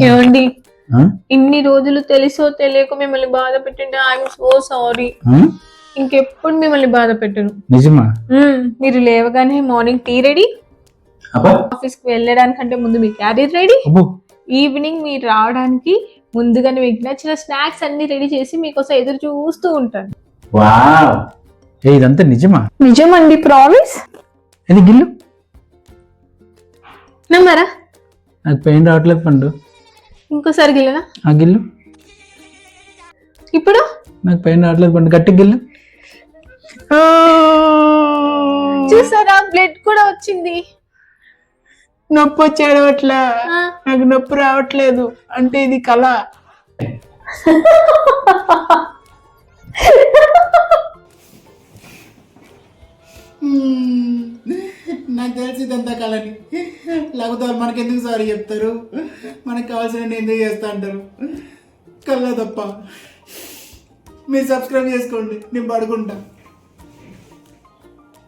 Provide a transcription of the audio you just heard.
ఏమండి ఇన్ని రోజులు తెలుసో తెలియక మిమ్మల్ని బాధ పెట్టండి. I'm so sorry. ఇంకెప్పుడు మిమ్మల్ని బాధ పెట్టను. నిజమా? మీరు లేవగానే మార్నింగ్ టీ రెడీ, ఆఫీస్ కి వెళ్ళడానికంటే ముందు మీ క్యారియర్ రెడీ, ఈవినింగ్ మీరు రావడానికి ముందుగానే మీకు నచ్చిన స్నాక్స్ అన్ని రెడీ చేసి మీకోసం ఎదురు చూస్తూ ఉంటాను. ఇదంతా నిజమా? నిజమండి, ప్రామిస్. ఇది గిల్లు. నమ్మరా? నాకు పెయిన్ రావట్లేదు పండు. ఇంకోసారి గిల్లనా? ఆ గిల్లు. ఇప్పుడు నాకు పెయిన్ రావట్లేదు పండు, గట్టి గిల్లు. చూసారా, బ్లడ్ కూడా వచ్చింది. నొప్పి వచ్చాడు అట్లా, నాకు నొప్పి రావట్లేదు అంటే ఇది కళ. నాకు తెలిసి ఇదంతా కళని, లేకపోతే మనకెందుకు సారీ చెప్తారు, మనకు కావాల్సిన ఎందుకు చేస్తా అంటారు. కళ్ళ తప్ప. మీరు సబ్స్క్రైబ్ చేసుకోండి, నేను పడుకుంటా.